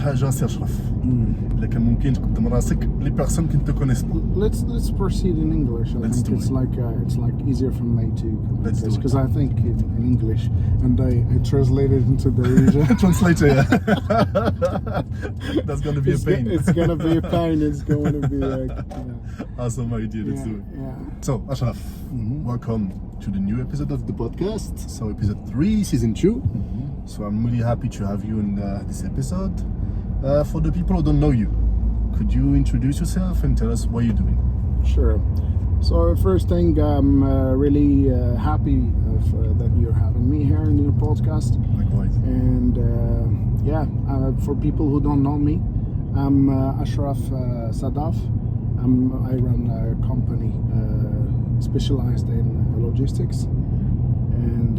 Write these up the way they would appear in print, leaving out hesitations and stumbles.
حاجة سي أشرف إلا كان ممكن تقدم راسك لي بيرسون كي نتو كونيس با. Let's proceed in English. I Let's think do it's like easier for me to Let's do it. because I think in English and I translate it into the region. Translator, yeah. That's gonna be a pain. It's gonna be a pain. It's going to be Awesome idea, let's do it. yeah. So, Achraf, welcome to the new episode of the podcast. So, episode 3, season 2. So, I'm really happy to have you in this episode. For the people who don't know you, could you introduce yourself and tell us what you're doing? Sure. So, first thing, I'm really happy that you're having me here in your podcast. Likewise. And for people who don't know me, I'm Achraf Cadaf. I run a company specialized in logistics, and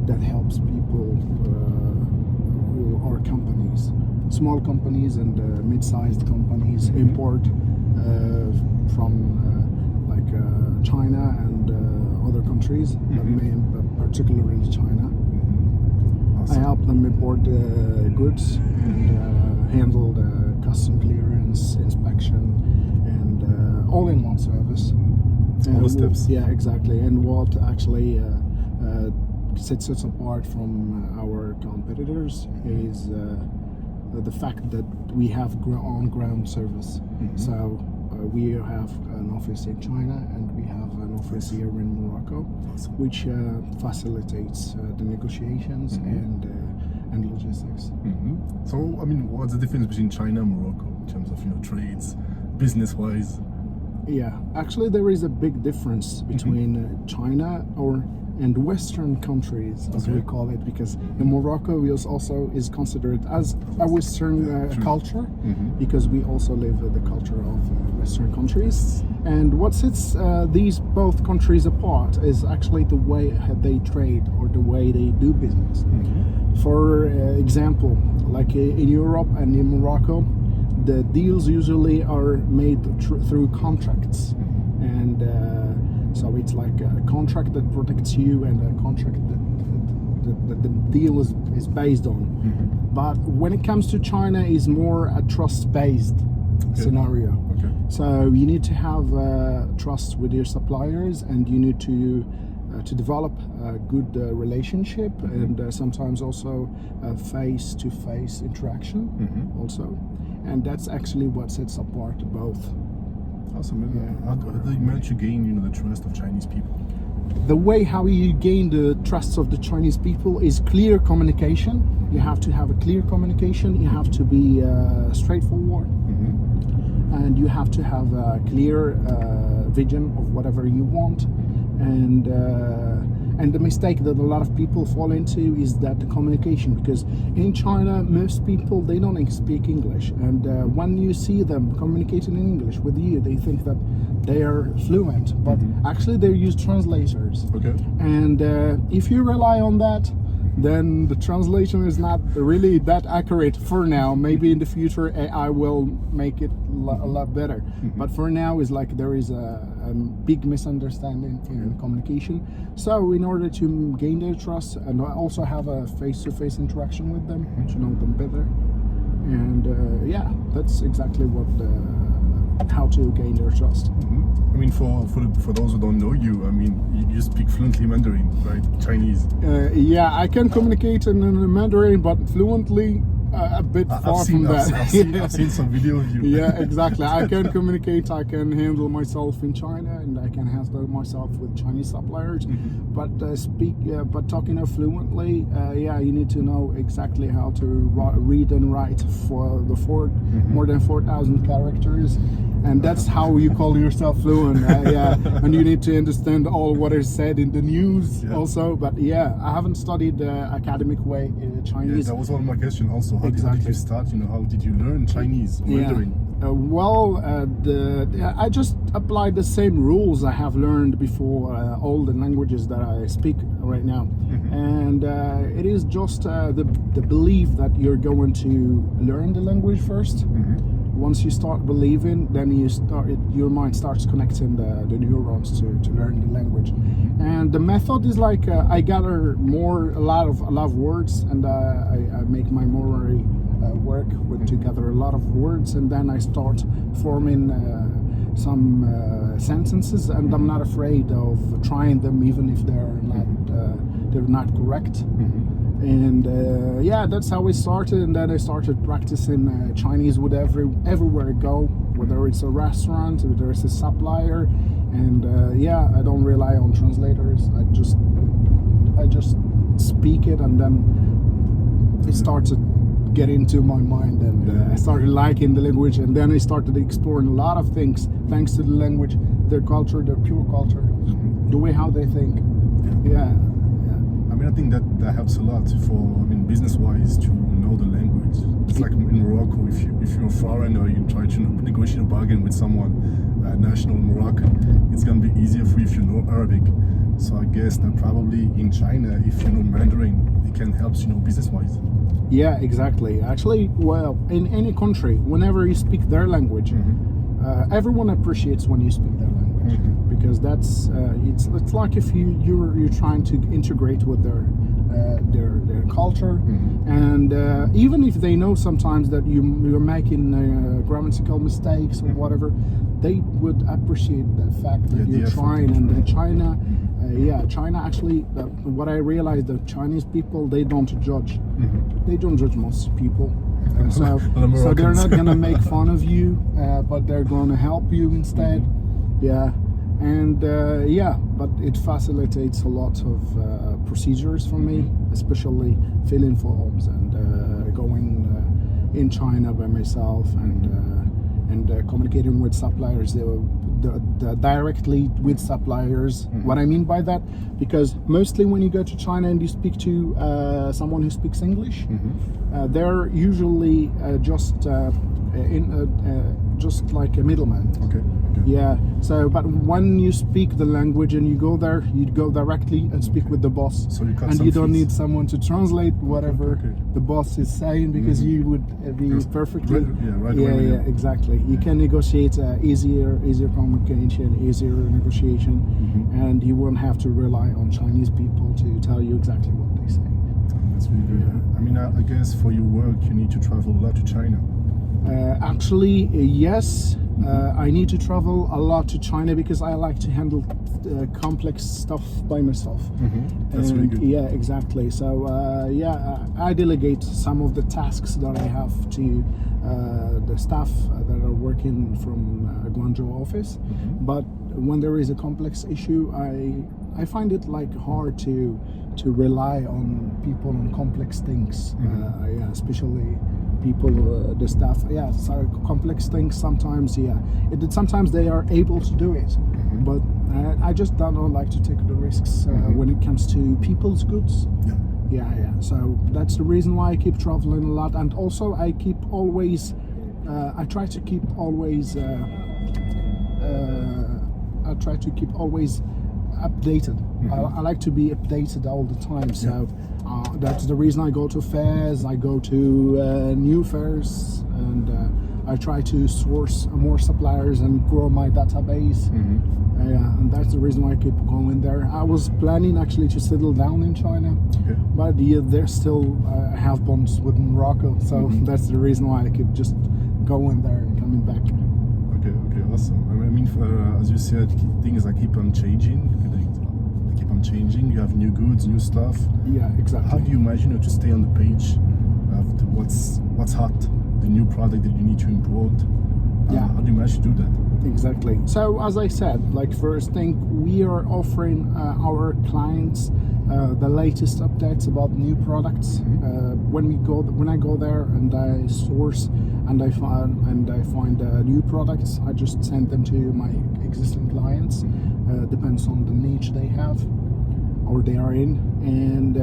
that helps people who are companies, small companies and mid-sized companies import from China and other countries, but particularly China. Awesome. I help them import goods and handle the custom clearance, inspection, and all in one service. All the steps. Yeah, exactly. And what actually sets us apart from our competitors is the fact that we have on-ground service. So we have an office in China and we have an office here in Morocco, Awesome. which facilitates the negotiations and logistics. So, I mean, what's the difference between China and Morocco in terms of, trades, business-wise? Yeah, actually there is a big difference between China and Western countries, as we call it, because in Morocco is considered as a Western culture, because we also live the culture of Western countries. And what sets these both countries apart is actually the way they trade or the way they do business. For example, like in Europe and in Morocco, the deals usually are made through contracts, and so it's like a contract that protects you and a contract that the deal is based on. But when it comes to China, it's more a trust-based scenario. Okay. So you need to have trust with your suppliers, and you need to develop a good relationship, and sometimes also face-to-face interaction also. And that's actually what sets apart both. Awesome. How do you manage to gain, the trust of Chinese people? The way how you gain the trust of the Chinese people is clear communication. You have to have a clear communication. You have to be straightforward, and you have to have a clear vision of whatever you want. And the mistake that a lot of people fall into is that the communication, because in China most people, they don't speak English, and when you see them communicating in English with you, they think that they are fluent, but actually they use translators. Okay. And if you rely on that, then the translation is not really that accurate for now. Maybe in the future AI will make it a lot better. But for now, it's like there is a big misunderstanding in communication. So in order to gain their trust and also have a face-to-face interaction with them, to know them better. And that's exactly how to gain their trust. I mean, for those who don't know you, I mean, you speak fluently Mandarin, right? Chinese. I can communicate in Mandarin, but fluently a bit far from that. I've seen some video of you. Yeah, exactly. I can communicate. I can handle myself in China, and I can handle myself with Chinese suppliers. But talking fluently, you need to know exactly how to read and write for the more than 4,000 characters, and that's how you call yourself fluent. And you need to understand all what is said in the news also. But I haven't studied the academic way in Chinese. Yeah, that was one of my questions also. How did you start? How did you learn Chinese or Mandarin? I just applied the same rules I have learned before all the languages that I speak right now. And it is just the belief that you're going to learn the language first. Once you start believing, then your mind starts connecting the neurons to learn the language. And the method is like I gather a lot of words, and I make my memory work with together a lot of words, and then I start forming some sentences, and I'm not afraid of trying them even if they're not correct. And yeah, that's how we started. And then I started practicing Chinese with everywhere I go, whether it's a restaurant, whether it's a supplier. And yeah, I don't rely on translators. I just speak it, and then it started get into my mind, and I started liking the language, and then I started exploring a lot of things thanks to the language, their culture, their pure culture, the way how they think. Yeah. I mean, I think that helps a lot for, business-wise, to know the language. It's like in Morocco, if you're a foreigner, you try to negotiate a bargain with someone national Moroccan, it's gonna be easier for you if you know Arabic. So I guess that probably in China, if you know Mandarin, it can help you know business-wise. Yeah, exactly. Actually, well, in any country, whenever you speak their language, everyone appreciates when you speak their language, because that's it's like if you're trying to integrate with their culture, and even if they know sometimes that you're making grammatical mistakes or whatever, they would appreciate the fact that you're trying. And China, China actually, what I realized, that Chinese people, they don't judge. They don't judge most people. So they're not gonna make fun of you, but they're gonna help you instead. Yeah. And yeah, but it facilitates a lot of procedures for me, especially filling forms and going in China by myself, and communicating with suppliers directly with suppliers. What I mean by that, because mostly when you go to China and you speak to someone who speaks English, they're usually just like a middleman. Okay. Yeah. So, but when you speak the language and you go there, you go directly and speak with the boss. So you and you don't need someone to translate whatever the boss is saying, because you would be perfectly. Yeah, exactly. You can negotiate easier communication, easier negotiation, and you won't have to rely on Chinese people to tell you exactly what they say. That's really good. I mean, I guess for your work, you need to travel a lot to China. Actually, yes. I need to travel a lot to China because I like to handle complex stuff by myself. That's really good. Yeah, exactly. So I delegate some of the tasks that I have to the staff that are working from Guangzhou office. But when there is a complex issue, I find it like hard to rely on people on complex things. Yeah, especially people, the staff. Yeah, so complex things sometimes. Yeah, sometimes they are able to do it, but I just don't like to take the risks when it comes to people's goods. Yeah. So that's the reason why I keep traveling a lot, and also I keep always. I try to keep always updated. I like to be updated all the time. So that's the reason I go to fairs. I go to new fairs, and I try to source more suppliers and grow my database. And that's the reason why I keep going there. I was planning actually to settle down in China, but there's still I have bonds with Morocco, so that's the reason why I keep just going there and coming back. Okay, awesome. I mean, as you said, things keep on changing. They keep on changing. You have new goods, new stuff. Yeah, exactly. How do you imagine to stay on the page of what's hot, the new product that you need to import? How do you manage to do that? Exactly. So as I said, like first thing, we are offering our clients the latest updates about new products. When I go there and I source and I find new products, I just send them to my existing clients. Depends on the niche they have or they are in, and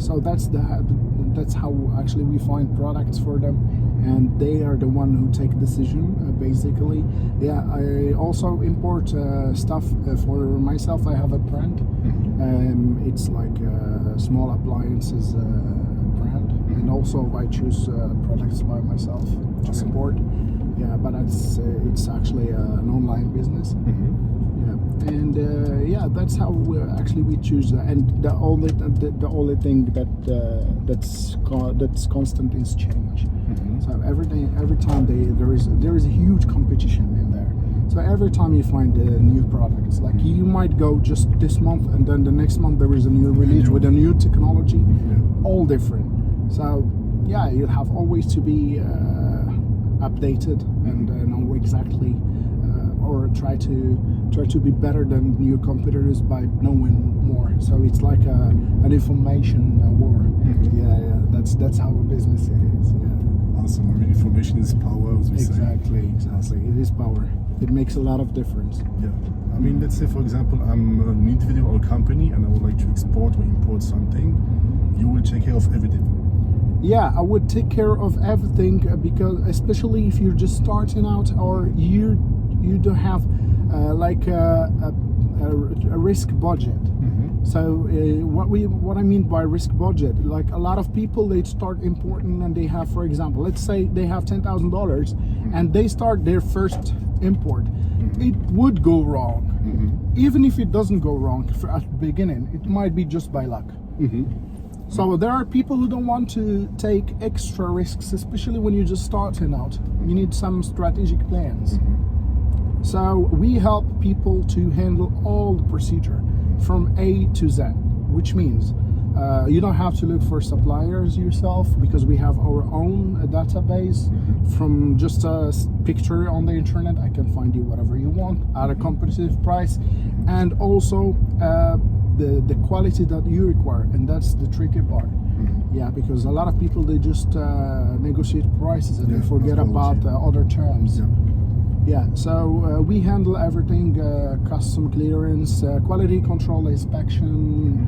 so that's how actually we find products for them, and they are the one who take decision basically. I also import stuff for myself. I have a brand. It's like a small appliances brand, and also I choose products by myself to support. But it's actually an online business. And yeah, that's how we choose. And the only thing that's constant is change. So every time there is a huge competition in there. So every time you find a new product, it's like you might go just this month, and then the next month there is a new release with a new technology, all different. So yeah, you have always to be updated and know exactly, or try to be better than new competitors by knowing more. So it's like an information war. Yeah, that's how a business is. Yeah. Awesome. I mean, information is power, as we say. Exactly. It is power. It makes a lot of difference. Yeah. I mean, let's say, for example, I'm an individual or company and I would like to export or import something. You will take care of everything. Yeah, I would take care of everything because, especially if you're just starting out or you don't have like a risk budget. So what I mean by risk budget, like a lot of people, they start importing and they have, for example, let's say they have $10,000 and they start their first import. It would go wrong. Even if it doesn't go wrong at the beginning, it might be just by luck. So there are people who don't want to take extra risks, especially when you're just starting out. You need some strategic plans. So we help people to handle all the procedure from A to Z, which means you don't have to look for suppliers yourself because we have our own database. From just a picture on the internet, I can find you whatever you want at a competitive price, and also the quality that you require, and that's the tricky part. Yeah, because a lot of people, they just negotiate prices and they forget about other terms. Yeah, so we handle everything, custom clearance, quality control inspection,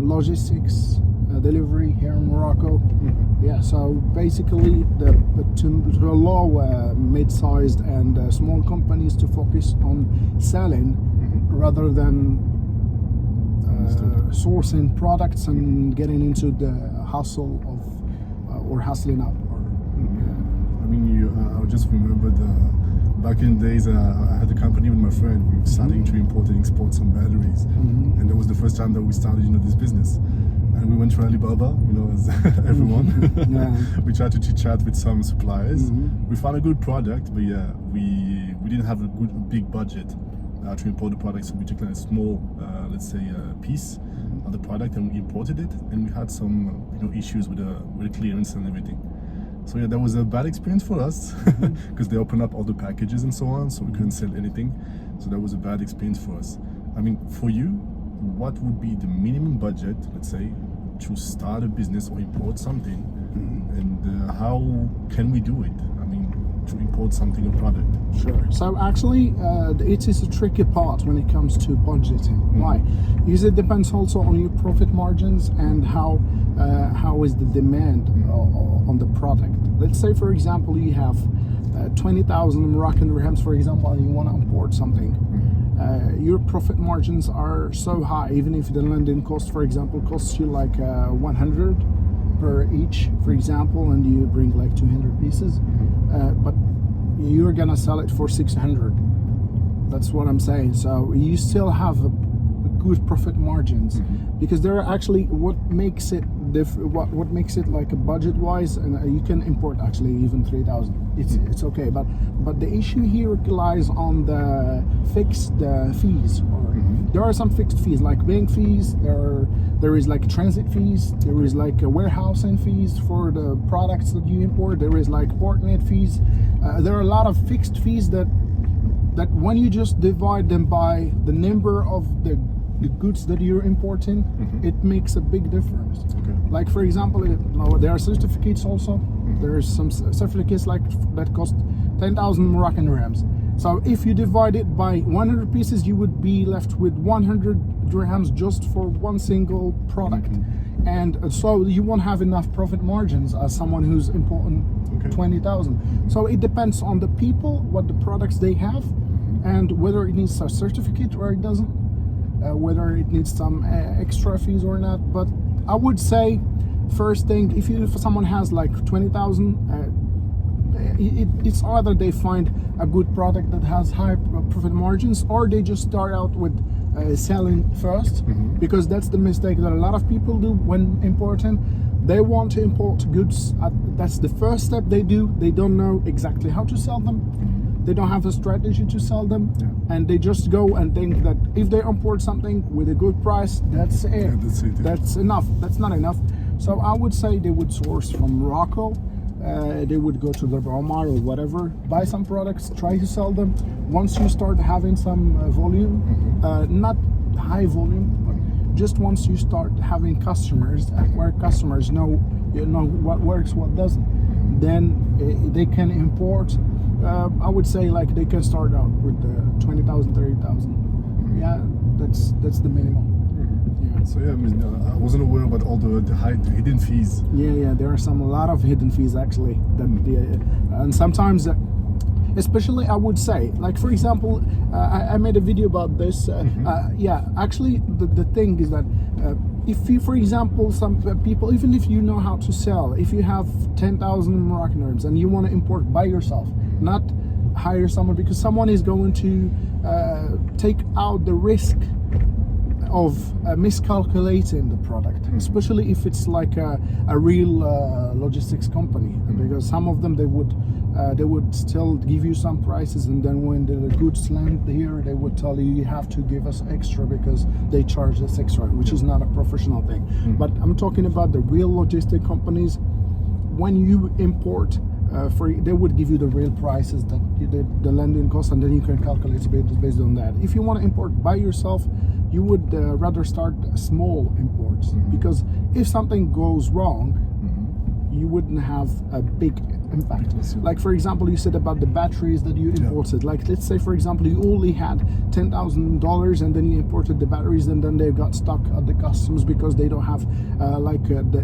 logistics, delivery here in Morocco. Yeah, so basically to allow mid-sized and small companies to focus on selling rather than sourcing products and getting into the hustle of or hustling up. I mean, I just remember back in the days, I had a company with my friend. We were starting to import and export some batteries, and that was the first time that we started, this business. And we went to Alibaba, as everyone. We tried to chit-chat with some suppliers. We found a good product, but yeah, we didn't have a big budget to import the product, so we took a small, let's say, piece of the product and we imported it, and we had some, issues with the clearance and everything. So yeah, that was a bad experience for us because they opened up all the packages and so on, so we couldn't sell anything. So that was a bad experience for us. I mean, for you, what would be the minimum budget, let's say, to start a business or import something, and how can we do it? I mean, to import something, a product. Sure. So actually, it is a tricky part when it comes to budgeting. Why? Because it depends also on your profit margins and how is the demand on the product. Let's say, for example, you have 20,000 Moroccan dirhams, for example, and you want to import something. Your profit margins are so high, even if the landing cost, for example, costs you like 100 per each, for example, and you bring like 200 pieces, but you're gonna sell it for 600. That's what I'm saying. So you still have a good profit margins because there are actually what makes it what makes it like a budget wise, and you can import actually even 3,000. It's okay, but the issue here lies on the fixed fees. There are some fixed fees like bank fees. There is like transit fees. There is like warehousing fees for the products that you import. There is like portnet fees. There are a lot of fixed fees that when you just divide them by the number of the goods that you're importing, it makes a big difference. Like for example, there are certificates also. There are some certificates like that cost 10,000 Moroccan dirhams. So if you divide it by 100 pieces, you would be left with 100 dirhams just for one single product. And so you won't have enough profit margins as someone who's importing 20,000. So it depends on the people, what the products they have, and whether it needs a certificate or it doesn't, whether it needs some extra fees or not. But I would say, first thing, if someone has like 20,000, it's either they find a good product that has high profit margins, or they just start out with selling first, because that's the mistake that a lot of people do when importing. They want to import goods. That's the first step they do. They don't know exactly how to sell them. They don't have a strategy to sell them, and they just go and think that if they import something with a good price, that's it. Yeah, that's it. That's enough. That's not enough. So I would say they would source from Morocco. They would go to the Walmart or whatever, buy some products, try to sell them. Once you start having some volume, not high volume, but just once you start having customers, where customers know what works, what doesn't, then they can import. I would say like they can start out with 20,000, 30,000. Yeah, that's the minimum. Yeah. So yeah, I mean, I wasn't aware about all the hidden fees. Yeah, there are a lot of hidden fees actually. And sometimes, especially I would say, like for example, I made a video about this. Actually, the thing is that if you, for example, some people, even if you know how to sell, if you have 10,000 Moroccan dirhams and you want to import by yourself, not hire someone, because someone is going to take out the risk of miscalculating the product, especially if it's like a real logistics company, because some of them they would still give you some prices, and then when the goods land here, they would tell you have to give us extra because they charge us extra, which is not a professional thing. But I'm talking about the real logistic companies. When you import, they would give you the real prices, that the landing cost, and then you can calculate based on that. If you want to import by yourself, you would rather start small imports, because if something goes wrong, you wouldn't have a big impact. Like for example, you said about the batteries that you imported. Like let's say for example, you only had $10,000 and then you imported the batteries, and then they got stuck at the customs because they don't have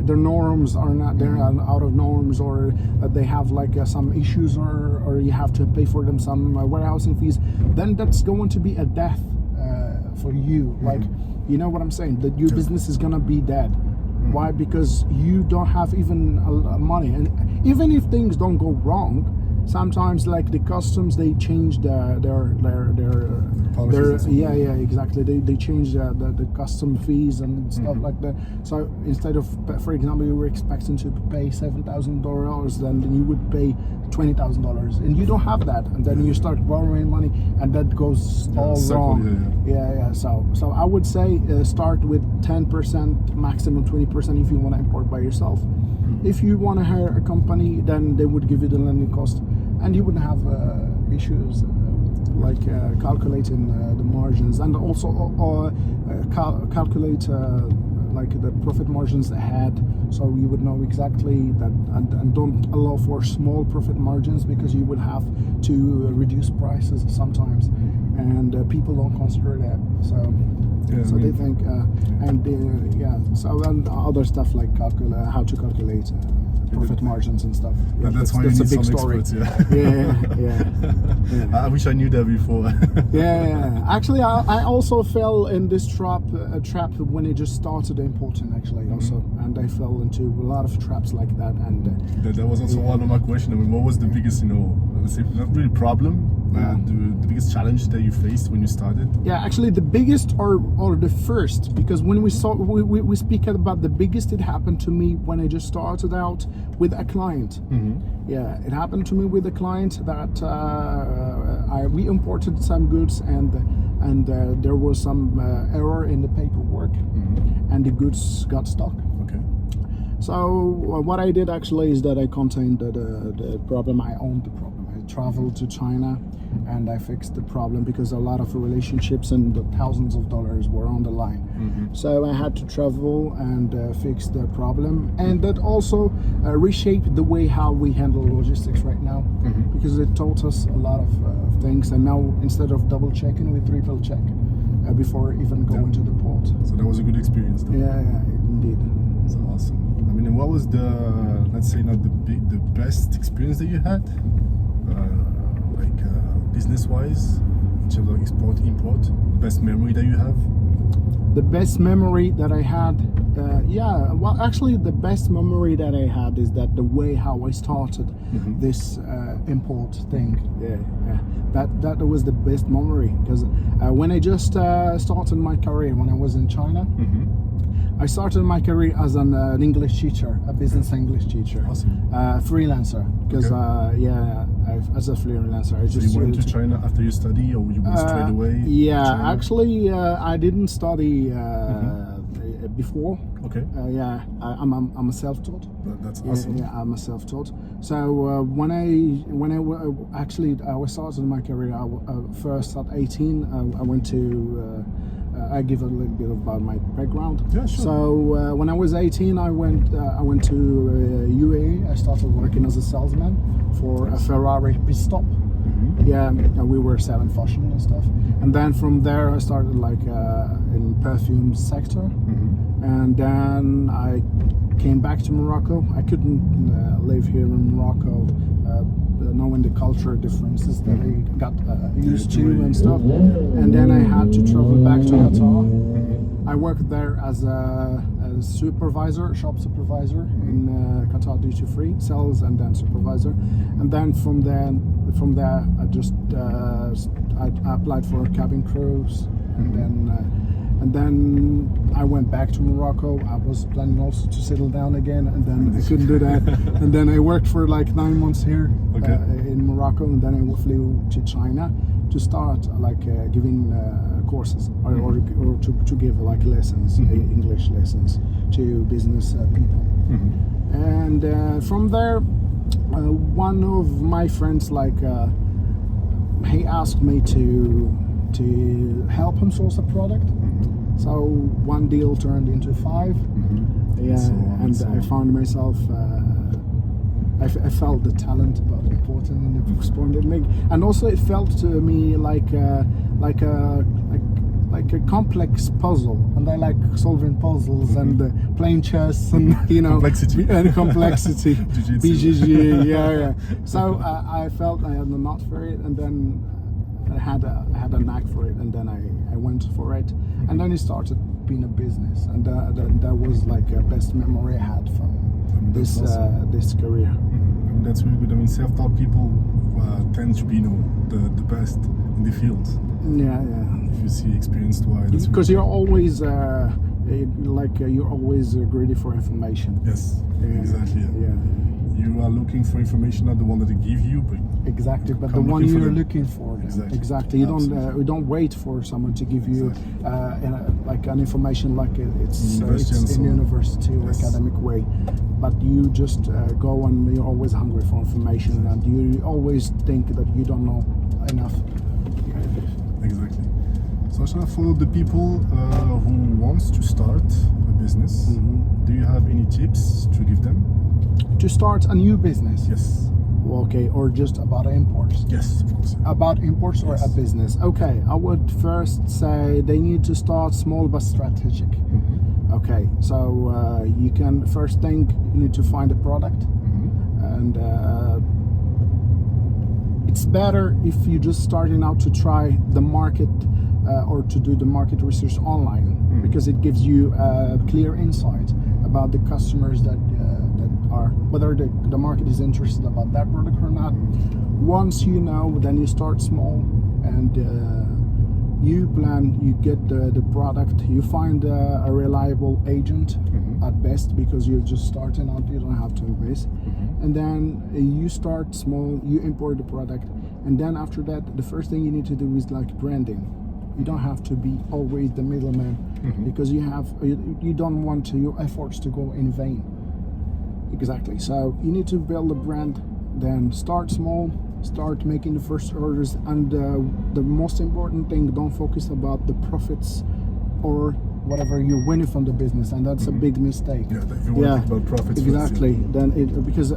their norms are not, they're out of norms, or they have like some issues, or you have to pay for them some warehousing fees. Then that's going to be a death for you. Like, you know what I'm saying, that your business is gonna be dead. Why? Because you don't have even money. And even if things don't go wrong, sometimes like the customs, they change their exactly. They change the custom fees and stuff like that. So instead of, for example, you were expecting to pay $7,000, then you would pay $20,000, and you don't have that, and then you start borrowing money, and that goes all wrong. So I would say start with 10%, maximum 20% if you want to import by yourself. If you want to hire a company, then they would give you the landing cost, and you wouldn't have issues like calculating the margins, and also calculate like the profit margins ahead, so you would know exactly that, and don't allow for small profit margins, because you would have to reduce prices sometimes, and people don't consider that. So they think and other stuff like how to calculate profit margins and stuff. That's why you need some experts. I wish I knew that before. Actually, I also fell in this trap when I just started importing, actually, also, and I fell into a lot of traps like that. And that was also one of my questions. I mean, what was the biggest, let's say, not really problem, the biggest challenge that you faced when you started? Actually, the biggest or the first, because when we speak about the biggest, it happened to me when I just started out with a client. It happened to me with a client that we imported some goods, and there was some error in the paperwork, and the goods got stuck. So what I did actually is that I contained the problem. I owned the problem. I traveled to China and I fixed the problem, because a lot of relationships and the thousands of dollars were on the line. So I had to travel and fix the problem, and that also reshaped the way how we handle logistics right now, because it taught us a lot of things. And now instead of double checking, we triple check before even going to the port. So that was a good experience, though. Indeed. That's awesome. I mean, and what was the, let's say, not the best experience that you had, business-wise, in terms of export, import, best memory that you have? The best memory that I had, actually the best memory that I had is that the way how I started this import thing. That was the best memory, because when I just started my career when I was in China, I started my career as an English teacher, a business English teacher, Awesome. Freelancer. Because as a freelancer, I just you went to China after you study, or you went straight away? Yeah, to China? actually, I didn't study before. Okay. I'm a self-taught. That's awesome. Yeah, I'm a self-taught. So when I was starting my career, first at 18, I went to. I give a little bit about my background. Yeah, sure. So when I was 18, I went to UAE. I started working as a salesman for a Ferrari pit stop. Yeah, we were selling fashion and stuff. And then from there, I started like in perfume sector. And then I came back to Morocco. I couldn't live here in Morocco, knowing the culture differences that I got used to and stuff. And then I had to travel back to Qatar. I worked there as a supervisor, shop supervisor in Qatar duty free, sales and then supervisor. And then from there I just I applied for cabin crews, and then I went back to Morocco. I was planning also to settle down again, and then I couldn't do that. And then I worked for like 9 months here in Morocco, and then I flew to China to start like giving courses or to give like lessons, English lessons to business people. And from there, one of my friends he asked me to help him source a product. So one deal turned into 5. And I found myself. I felt the talent about important and it responded me, and also it felt to me like a complex puzzle, and I like solving puzzles and playing chess and complexity. BGG, yeah. So I felt I had a knack for it, and then I had a knack for it, and then I went for it, and then it started being a business, and that was like a best memory I had from this career. That's really good. I mean, self-taught people tend to be, the best in the field. Yeah. If you see experienced why, that's because really you're always you're always greedy for information. Yes, exactly. Yeah. You are looking for information, not the one that they give you, but exactly. But the one you're looking for. Exactly. You don't wait for someone to give you an information like it's in university or academic way. But you just go, and you're always hungry for information, and you always think that you don't know enough. Exactly. So Achraf, for the people who wants to start a business, do you have any tips to give them? To start a new business? Yes. Okay, or just about imports? Yes, of course. About imports or a business? Okay, I would first say they need to start small but strategic. Okay, so you can first thing you need to find a product, and it's better if you just starting out to try the market or to do the market research online, because it gives you a clear insight about the customers that are, whether the market is interested about that product or not. Once you know, then you start small, and you plan, you get the product, you find a reliable agent at best, because you're just starting out, you don't have to invest. And then you start small, you import the product, and then after that, the first thing you need to do is like branding. You don't have to be always the middleman, because you don't want your efforts to go in vain. Exactly. So you need to build a brand, then start small, start making the first orders, and the most important thing, don't focus about the profits or whatever you're winning from the business, and that's a big mistake. About profits. Exactly. Then because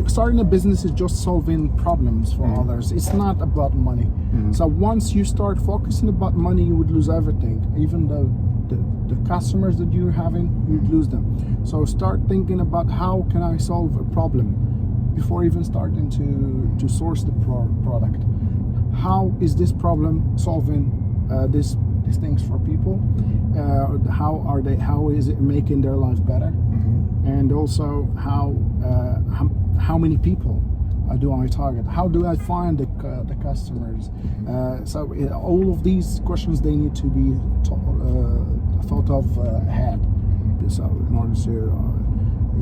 starting a business is just solving problems for others. It's not about money. So once you start focusing about money, you would lose everything, even the customers that you're having, you'd lose them. So start thinking about how can I solve a problem before even starting to source the product. How is this problem solving these things for people? how is it making their life better, and also how many people do I target? How do I find the customers? So all of these questions, they need to be thought of ahead. So in order to,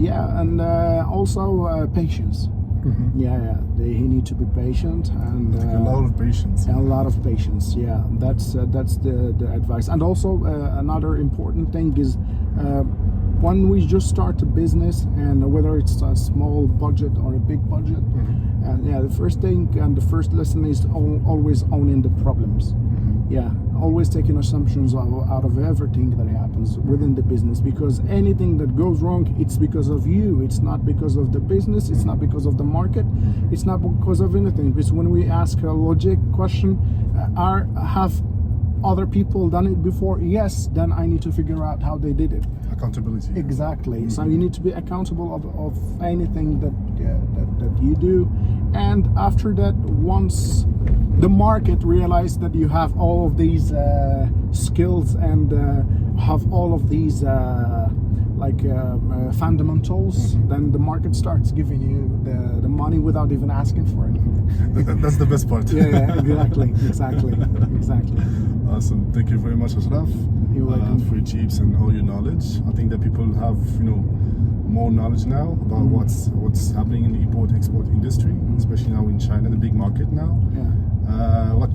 and also patience. He need to be patient and a lot of patience. A lot of patience. Yeah, that's the advice. And also another important thing is when we just start a business, and whether it's a small budget or a big budget, and the first thing and the first lesson is always owning the problems. Always taking assumptions out of everything that happens within the business, because anything that goes wrong, it's because of you. It's not because of the business. It's not because of the market. It's not because of anything. Because when we ask a logic question, have other people done it before? Yes, then I need to figure out how they did it. Accountability. Exactly. So you need to be accountable of anything that you do. And after that, once the market realizes that you have all of these skills and have all of these fundamentals, then the market starts giving you the money without even asking for it. That's the best part. Exactly. Awesome. Thank you very much, Achraf. You're welcome. For your tips and all your knowledge. I think that people have, more knowledge now about what's happening in the import-export industry, especially now in China, the big market now.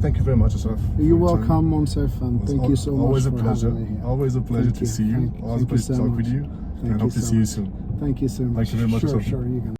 Thank you very much, Achraf. You're welcome, Monsef, and thank you so much. Always a for pleasure. having me here. Always a pleasure to see you. Always a pleasure to talk with you. And hope to see you soon. Thank you so much. Thank you very much. Sure, you can.